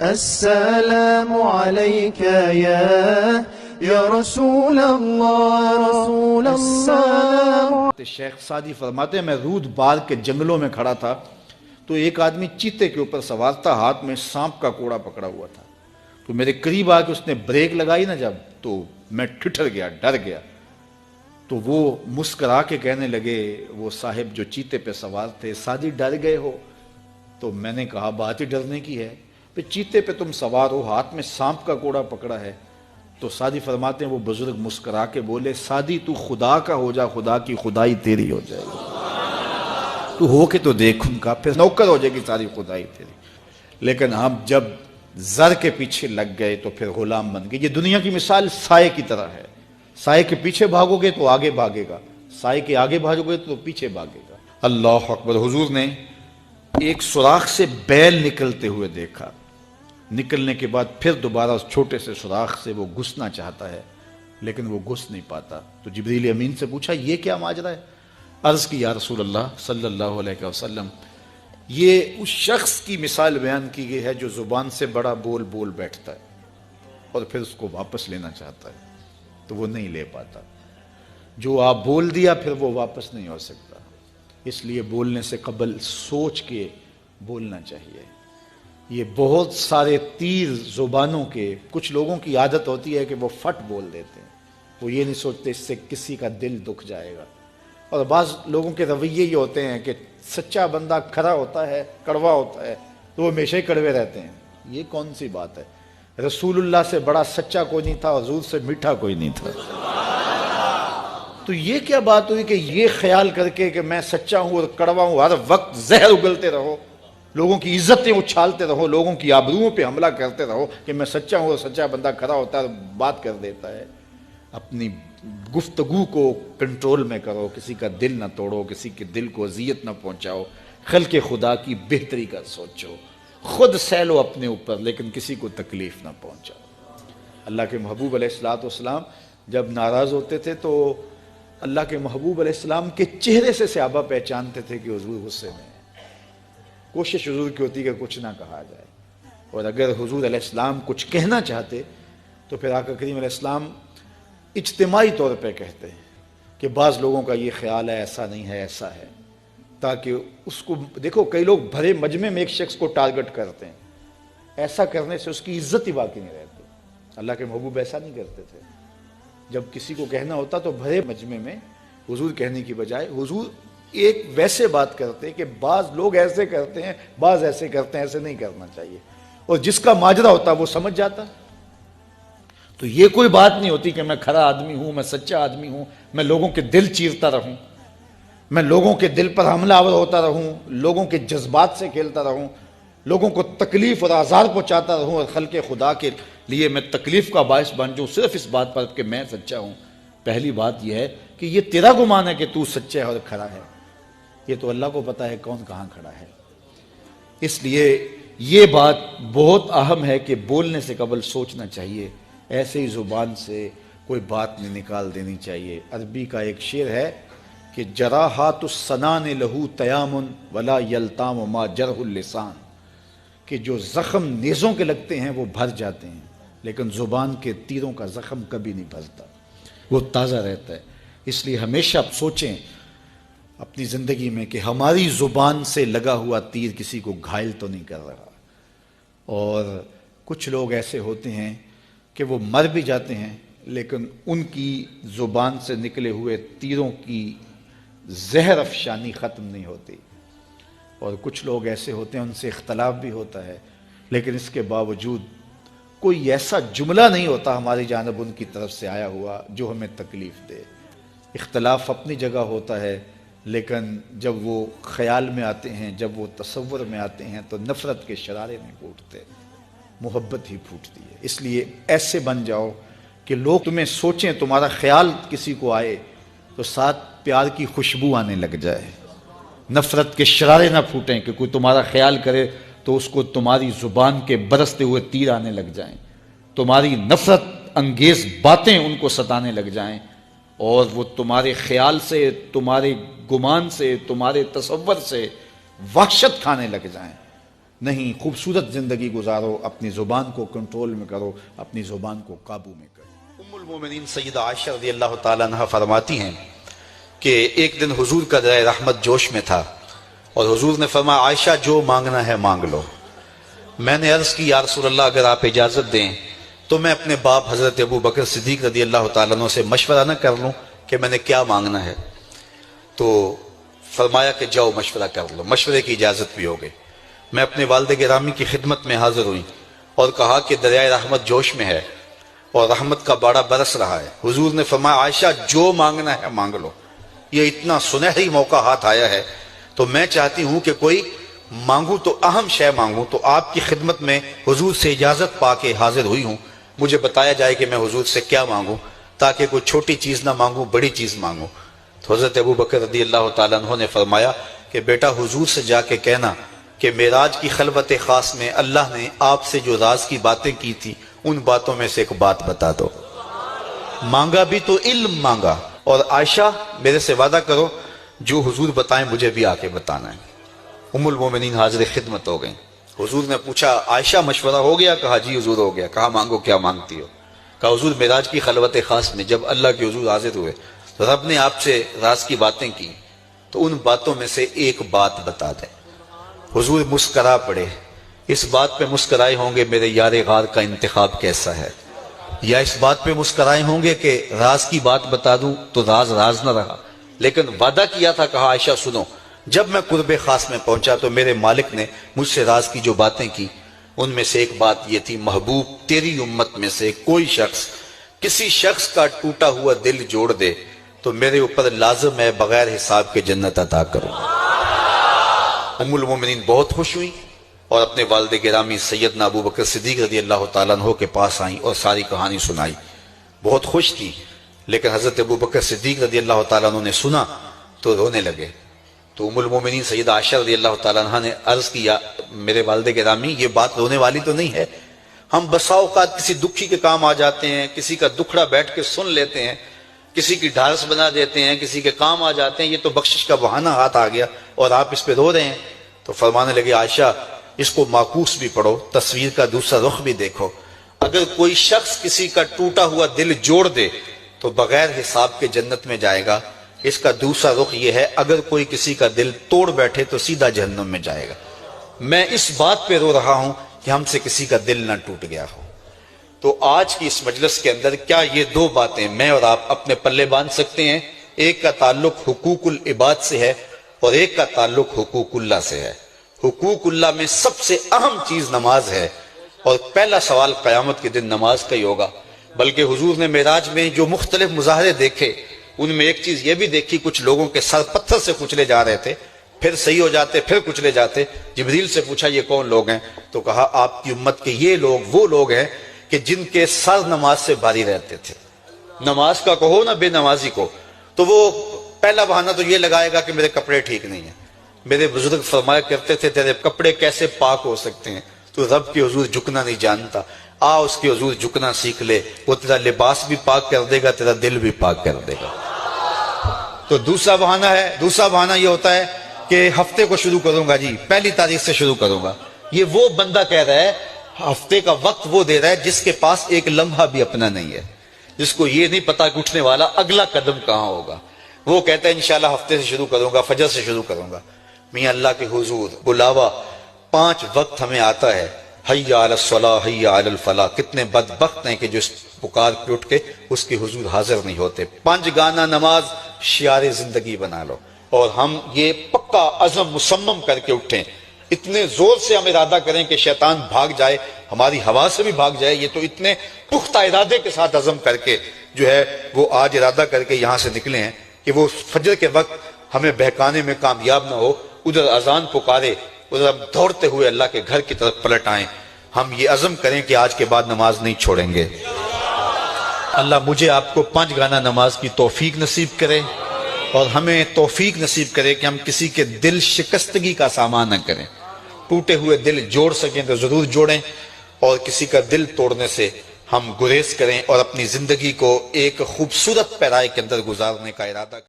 السلام عليك یا رسول اللہ. شیخ سعدی فرماتے ہیں میں رود بار کے جنگلوں میں کھڑا تھا تو ایک آدمی چیتے کے اوپر سوار تھا، ہاتھ میں سانپ کا کوڑا پکڑا ہوا تھا. تو میرے قریب آ کے اس نے بریک لگائی نا جب، تو میں ٹھٹر گیا، ڈر گیا. تو وہ مسکرا کے کہنے لگے، وہ صاحب جو چیتے پہ سوار تھے، سعدی ڈر گئے ہو؟ تو میں نے کہا بات ہی ڈرنے کی ہے، پھر چیتے پہ تم سوار ہو، ہاتھ میں سانپ کا کوڑا پکڑا ہے. تو سعدی فرماتے ہیں وہ بزرگ مسکرا کے بولے، سعدی تو خدا کا ہو جا، خدا کی خدائی تیری ہو جائے گی. تو ہو کے تو دیکھ ان کا، پھر نوکر ہو جائے گی ساری خدائی تیری. لیکن ہم جب زر کے پیچھے لگ گئے تو پھر غلام بن گئے. یہ دنیا کی مثال سائے کی طرح ہے. سائے کے پیچھے بھاگو گے تو آگے بھاگے گا، سائے کے آگے بھاگو گے تو پیچھے بھاگے گا. اللہ اکبر. حضور نے ایک سوراخ سے بیل نکلتے ہوئے دیکھا. نکلنے کے بعد پھر دوبارہ اس چھوٹے سے سوراخ سے وہ گھسنا چاہتا ہے لیکن وہ گھس نہیں پاتا. تو جبریل امین سے پوچھا یہ کیا ماجرا ہے؟ عرض کی یا رسول اللہ صلی اللہ علیہ وسلم، یہ اس شخص کی مثال بیان کی گئی ہے جو زبان سے بڑا بول بول بیٹھتا ہے اور پھر اس کو واپس لینا چاہتا ہے تو وہ نہیں لے پاتا. جو آپ بول دیا پھر وہ واپس نہیں ہو سکتا. اس لیے بولنے سے قبل سوچ کے بولنا چاہیے. یہ بہت سارے تیر زبانوں کے، کچھ لوگوں کی عادت ہوتی ہے کہ وہ فٹ بول دیتے ہیں، وہ یہ نہیں سوچتے اس سے کسی کا دل دکھ جائے گا. اور بعض لوگوں کے رویے یہ ہوتے ہیں کہ سچا بندہ کھرا ہوتا ہے، کڑوا ہوتا ہے تو وہ ہمیشہ ہی کڑوے رہتے ہیں. یہ کون سی بات ہے؟ رسول اللہ سے بڑا سچا کوئی نہیں تھا، حضور سے میٹھا کوئی نہیں تھا. تو یہ کیا بات ہوئی کہ یہ خیال کر کے کہ میں سچا ہوں اور کڑوا ہوں، ہر وقت زہر اگلتے رہو، لوگوں کی عزتیں اچھالتے رہو، لوگوں کی آبروؤں پہ حملہ کرتے رہو کہ میں سچا ہوں اور سچا بندہ کھڑا ہوتا ہے بات کر دیتا ہے. اپنی گفتگو کو کنٹرول میں کرو، کسی کا دل نہ توڑو، کسی کے دل کو اذیت نہ پہنچاؤ، خلق خدا کی بہتری کا سوچو، خود سہ لو اپنے اوپر لیکن کسی کو تکلیف نہ پہنچاؤ. اللہ کے محبوب علیہ السلام جب ناراض ہوتے تھے تو اللہ کے محبوب علیہ السلام کے چہرے سے صحابہ پہچانتے تھے کہ حضور غصے میں ہیں. کوشش حضور کی ہوتی کہ کچھ نہ کہا جائے، اور اگر حضور علیہ السلام کچھ کہنا چاہتے تو پھر آقا کریم علیہ السلام اجتماعی طور پہ کہتے ہیں کہ بعض لوگوں کا یہ خیال ہے ایسا نہیں ہے ایسا ہے، تاکہ اس کو دیکھو. کئی لوگ بھرے مجمع میں ایک شخص کو ٹارگٹ کرتے ہیں، ایسا کرنے سے اس کی عزت ہی باقی نہیں رہتی. اللہ کے محبوب ایسا نہیں کرتے تھے. جب کسی کو کہنا ہوتا تو بھرے مجمع میں حضور کہنے کی بجائے حضور ایک ویسے بات کرتے کہ بعض لوگ ایسے کرتے ہیں، بعض ایسے کرتے ہیں، ایسے نہیں کرنا چاہیے، اور جس کا ماجرا ہوتا وہ سمجھ جاتا. تو یہ کوئی بات نہیں ہوتی کہ میں کھرا آدمی ہوں، میں سچا آدمی ہوں، میں لوگوں کے دل چیرتا رہوں، میں لوگوں کے دل پر حملہ آور ہوتا رہوں، لوگوں کے جذبات سے کھیلتا رہوں، لوگوں کو تکلیف اور آزار پہنچاتا رہوں، اور خلق خدا کے لیے میں تکلیف کا باعث بن جاؤں صرف اس بات پر کہ میں سچا ہوں. پہلی بات یہ ہے کہ یہ تیرا گمان ہے کہ تو سچا ہے اور کھڑا ہے، یہ تو اللہ کو پتا ہے کون کہاں کھڑا ہے. اس لیے یہ بات بہت اہم ہے کہ بولنے سے قبل سوچنا چاہیے. ایسے ہی زبان سے کوئی بات نہیں نکال دینی چاہیے. عربی کا ایک شعر ہے کہ جراحات السنان لہو تیامن ولا یلتام ما جرح اللسان، کہ جو زخم نیزوں کے لگتے ہیں وہ بھر جاتے ہیں لیکن زبان کے تیروں کا زخم کبھی نہیں بھرتا، وہ تازہ رہتا ہے. اس لیے ہمیشہ سوچیں اپنی زندگی میں کہ ہماری زبان سے لگا ہوا تیر کسی کو گھائل تو نہیں کر رہا. اور کچھ لوگ ایسے ہوتے ہیں کہ وہ مر بھی جاتے ہیں لیکن ان کی زبان سے نکلے ہوئے تیروں کی زہر افشانی ختم نہیں ہوتی. اور کچھ لوگ ایسے ہوتے ہیں ان سے اختلاف بھی ہوتا ہے لیکن اس کے باوجود کوئی ایسا جملہ نہیں ہوتا ہماری جانب ان کی طرف سے آیا ہوا جو ہمیں تکلیف دے. اختلاف اپنی جگہ ہوتا ہے لیکن جب وہ خیال میں آتے ہیں، جب وہ تصور میں آتے ہیں تو نفرت کے شرارے نہیں پھوٹتے، محبت ہی پھوٹتی ہے. اس لیے ایسے بن جاؤ کہ لوگ تمہیں سوچیں، تمہارا خیال کسی کو آئے تو ساتھ پیار کی خوشبو آنے لگ جائے، نفرت کے شرارے نہ پھوٹیں کہ کوئی تمہارا خیال کرے تو اس کو تمہاری زبان کے برستے ہوئے تیر آنے لگ جائیں، تمہاری نفرت انگیز باتیں ان کو ستانے لگ جائیں اور وہ تمہارے خیال سے، تمہارے گمان سے، تمہارے تصور سے وحشت کھانے لگ جائیں. نہیں خوبصورت زندگی گزارو، اپنی زبان کو کنٹرول میں کرو، اپنی زبان کو قابو میں کرو۔ ام المومنین سیدہ عائشہ رضی اللہ تعالیٰ عنہ فرماتی ہیں کہ ایک دن حضور کا دریا رحمت جوش میں تھا اور حضور نے فرمایا عائشہ جو مانگنا ہے مانگ لو۔ میں نے عرض کی یا رسول اللہ اگر آپ اجازت دیں تو میں اپنے باپ حضرت ابو بکر صدیق رضی اللہ تعالیٰ عنہ سے مشورہ نہ کر لوں کہ میں نے کیا مانگنا ہے؟ تو فرمایا کہ جاؤ مشورہ کر لو، مشورے کی اجازت بھی ہو گئی۔ میں اپنے والد گرامی کی خدمت میں حاضر ہوئی اور کہا کہ دریائے رحمت جوش میں ہے اور رحمت کا باڑا برس رہا ہے۔ حضور نے فرمایا عائشہ جو مانگنا ہے مانگ لو، یہ اتنا سنہری موقع ہاتھ آیا ہے تو میں چاہتی ہوں کہ کوئی مانگوں تو اہم شے مانگوں، تو آپ کی خدمت میں حضور سے اجازت پا کے حاضر ہوئی ہوں، مجھے بتایا جائے کہ میں حضور سے کیا مانگوں تاکہ کوئی چھوٹی چیز نہ مانگوں، بڑی چیز مانگوں۔ تو حضرت ابو بکر رضی اللہ تعالیٰ عنہ نے فرمایا کہ بیٹا حضور سے جا کے کہنا کہ معراج کی خلوت خاص میں اللہ نے آپ سے جو راز کی باتیں کی تھی ان باتوں میں سے ایک بات بتا دو۔ مانگا بھی تو علم مانگا، اور عائشہ میرے سے وعدہ کرو جو حضور بتائیں مجھے بھی آ کے بتانا ہے۔ ام المومنین حاضر خدمت ہو گئیں۔ حضور نے پوچھا عائشہ مشورہ ہو گیا؟ کہا جی حضور ہو گیا۔ کہا مانگو کیا مانگتی ہو؟ کہا حضور معراج کی خلوت خاص میں جب اللہ کے حضور حاضر ہوئے رب نے آپ سے راز کی باتیں کی تو ان باتوں میں سے ایک بات بتا دیں۔ حضور مسکرا پڑے۔ اس بات پہ مسکرائے ہوں گے میرے یار غار کا انتخاب کیسا ہے، یا اس بات پہ مسکرائے ہوں گے کہ راز کی بات بتا دوں تو راز راز نہ رہا، لیکن وعدہ کیا تھا۔ کہا عائشہ سنو، جب میں قرب خاص میں پہنچا تو میرے مالک نے مجھ سے راز کی جو باتیں کی ان میں سے ایک بات یہ تھی، محبوب تیری امت میں سے کوئی شخص کسی شخص کا ٹوٹا ہوا دل جوڑ دے تو میرے اوپر لازم ہے بغیر حساب کے جنت عطا کروں۔ ام المومنین بہت خوش ہوئی اور اپنے والد گرامی سیدنا ابو بکر صدیق رضی اللہ تعالیٰ عنہ کے پاس آئیں اور ساری کہانی سنائی۔ بہت خوش تھی، لیکن حضرت ابو بکر صدیق رضی اللہ تعالیٰ عنہ نے سنا تو رونے لگے۔ تو ام المومنین سیدہ عائشہ رضی اللہ تعالیٰ عنہ نے عرض کیا میرے والد گرامی یہ بات رونے والی تو نہیں ہے، ہم بسا اوقات کسی دکھی کے کام آ جاتے ہیں، کسی کا دکھڑا بیٹھ کے سن لیتے ہیں، کسی کی ڈھارس بنا دیتے ہیں، کسی کے کام آ جاتے ہیں، یہ تو بخشش کا بہانہ ہاتھ آ گیا اور آپ اس پہ رو رہے ہیں۔ تو فرمانے لگے عائشہ اس کو معکوس بھی پڑھو، تصویر کا دوسرا رخ بھی دیکھو، اگر کوئی شخص کسی کا ٹوٹا ہوا دل جوڑ دے تو بغیر حساب کے جنت میں جائے گا، اس کا دوسرا رخ یہ ہے اگر کوئی کسی کا دل توڑ بیٹھے تو سیدھا جہنم میں جائے گا۔ میں اس بات پہ رو رہا ہوں کہ ہم سے کسی کا دل نہ ٹوٹ گیا ہو۔ تو آج کی اس مجلس کے اندر کیا یہ دو باتیں میں اور آپ اپنے پلے باندھ سکتے ہیں؟ ایک کا تعلق حقوق العباد سے ہے اور ایک کا تعلق حقوق اللہ سے ہے۔ حقوق اللہ میں سب سے اہم چیز نماز ہے، اور پہلا سوال قیامت کے دن نماز کا ہی ہوگا۔ بلکہ حضور نے معراج میں جو مختلف مظاہرے دیکھے ان میں ایک چیز یہ بھی دیکھی، کچھ لوگوں کے سر پتھر سے کچلے جا رہے تھے، پھر صحیح ہو جاتے، پھر کچلے جاتے۔ جبریل سے پوچھا یہ کون لوگ ہیں؟ تو کہا آپ کی امت کے یہ لوگ وہ لوگ ہیں کہ جن کے سر نماز سے بھاری رہتے تھے۔ نماز کا کہو نہ بے نمازی کو، تو وہ پہلا بہانہ تو یہ لگائے گا کہ میرے کپڑے ٹھیک نہیں ہیں۔ میرے بزرگ فرمایا کرتے تھے تیرے کپڑے کیسے پاک ہو سکتے ہیں؟ تو رب کے حضور جھکنا نہیں جانتا، آ اس کے حضور جھکنا سیکھ لے، وہ تیرا لباس بھی پاک کر دے گا، تیرا دل بھی پاک کر دے گا۔ تو دوسرا بہانہ ہے، دوسرا بہانہ یہ ہوتا ہے کہ ہفتے کو شروع کروں گا جی، پہلی تاریخ سے شروع کروں گا۔ یہ وہ بندہ کہہ رہا ہے، ہفتے کا وقت وہ دے رہا ہے جس کے پاس ایک لمحہ بھی اپنا نہیں ہے، جس کو یہ نہیں پتا کہ اٹھنے والا اگلا قدم کہاں ہوگا۔ وہ کہتا ہے انشاءاللہ ہفتے سے شروع کروں گا، فجر سے شروع کروں گا۔ میاں اللہ کے حضور بلاوا 5 وقت ہمیں آتا ہے، حی علی الصلاۃ حی علی الفلاح۔ کتنے بدبخت ہیں کہ جو اس پکار پہ اٹھ کے اس کے حضور حاضر نہیں ہوتے۔ 5 گانا نماز شعار زندگی بنا لو، اور ہم یہ پکا عزم مصمم کر کے اٹھیں، اتنے زور سے ہم ارادہ کریں کہ شیطان بھاگ جائے، ہماری ہوا سے بھی بھاگ جائے۔ یہ تو اتنے پختہ ارادے کے ساتھ عزم کر کے جو ہے وہ آج ارادہ کر کے یہاں سے نکلے ہیں کہ وہ فجر کے وقت ہمیں بہکانے میں کامیاب نہ ہو، ادھر اذان پکارے ادھر ہم دوڑتے ہوئے اللہ کے گھر کی طرف پلٹ آئیں۔ ہم یہ عزم کریں کہ آج کے بعد نماز نہیں چھوڑیں گے۔ اللہ مجھے آپ کو 5 گانا نماز کی توفیق نصیب کرے، اور ہمیں توفیق نصیب کرے کہ ہم کسی کے دل شکستگی کا سامان نہ کریں۔ ٹوٹے ہوئے دل جوڑ سکیں تو ضرور جوڑیں، اور کسی کا دل توڑنے سے ہم گریز کریں اور اپنی زندگی کو ایک خوبصورت پیرائی کے اندر گزارنے کا ارادہ کریں۔